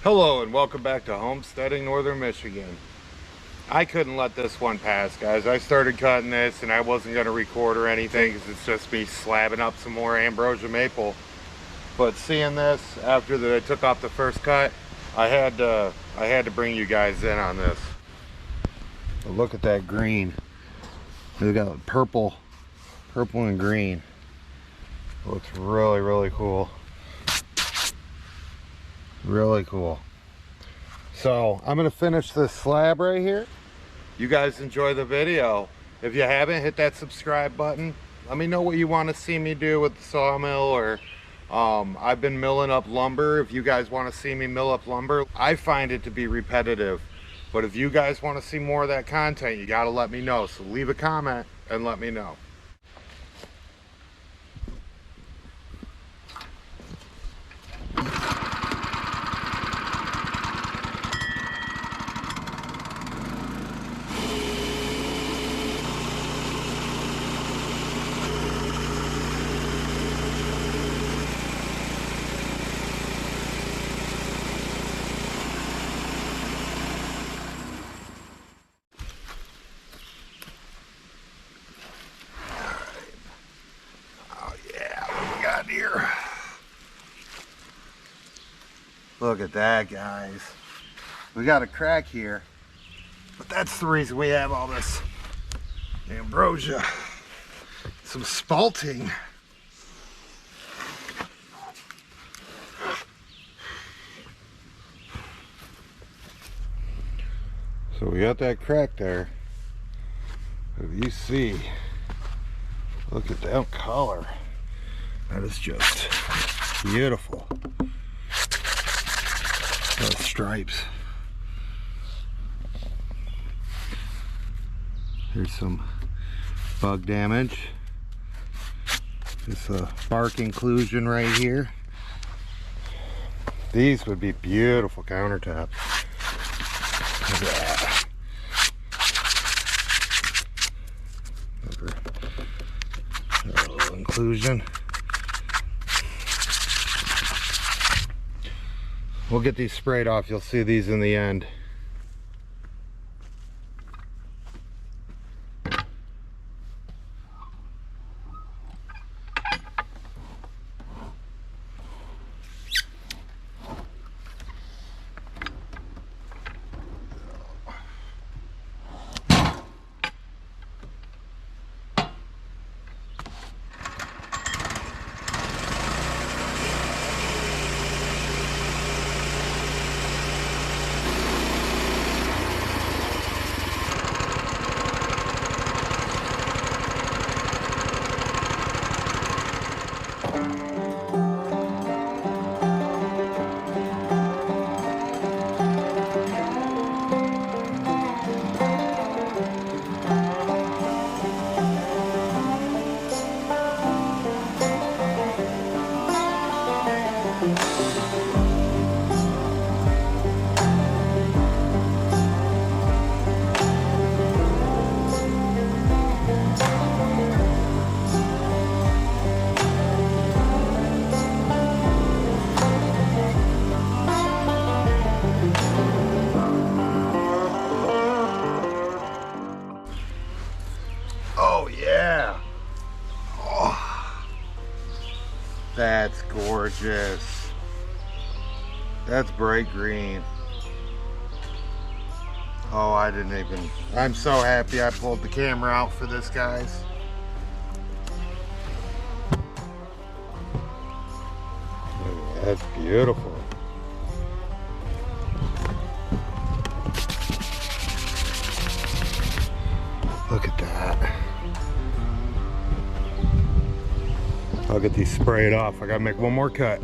Hello and welcome back to Homesteading, Northern Michigan. I couldn't let this one pass, guys. I started cutting this and I wasn't going to record or anything because it's just me slabbing up some more Ambrosia Maple. But seeing this after I took off the first cut, I had to bring you guys in on this. But look at that green. We got purple and green. Looks really cool. Really cool. So I'm gonna finish this slab right here. You guys enjoy the video. If you haven't, hit that subscribe button. Let me know what you want to see me do with the sawmill, or I've been milling up lumber. If you guys want to see me mill up lumber, I find it to be repetitive, but if you guys want to see more of that content, you got to let me know. So leave a comment and let me know. Here. Look at that, guys. We got a crack here, but that's the reason we have all this ambrosia. Some spalting. So we got that crack there. If you see, look at that color. That is just beautiful. Those stripes. Here's some bug damage. This bark inclusion right here. These would be beautiful countertops. Look at that. A little inclusion. We'll get these sprayed off. You'll see these in the end. That's gorgeous. That's bright green. Oh, I'm so happy I pulled the camera out for this, guys. That's beautiful. Look at that. I'll get these sprayed off. I gotta make one more cut.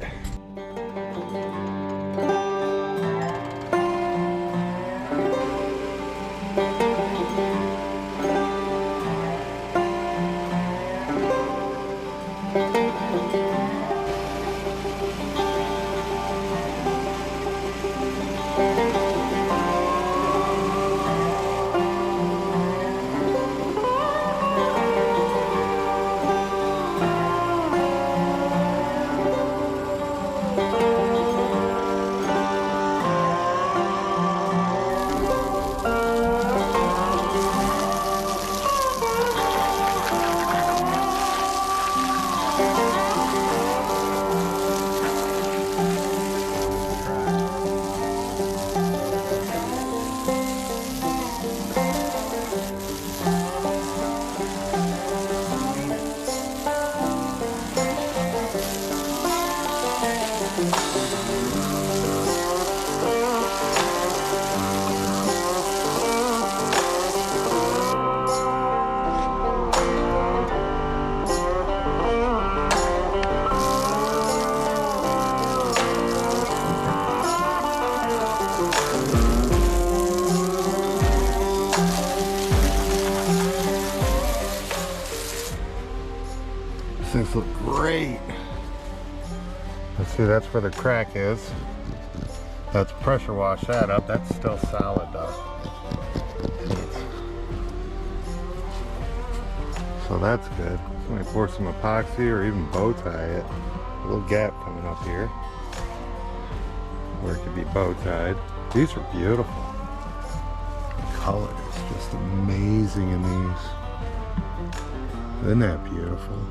See, that's where the crack is. Let's pressure wash that up. That's still solid though. So that's good. So I pour some epoxy or even bow tie it. A little gap coming up here where it could be bow tied. These are beautiful. The color is just amazing in these. Isn't that beautiful?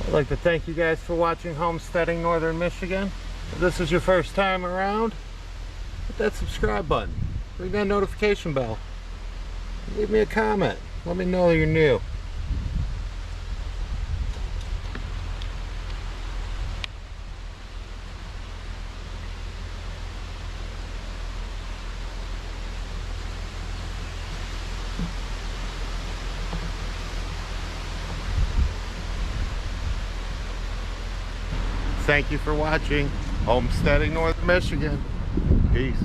I'd like to thank you guys for watching Homesteading Northern Michigan. If this is your first time around, hit that subscribe button. Ring that notification bell. Leave me a comment. Let me know you're new. Thank you for watching Homesteading Northern Michigan. Peace.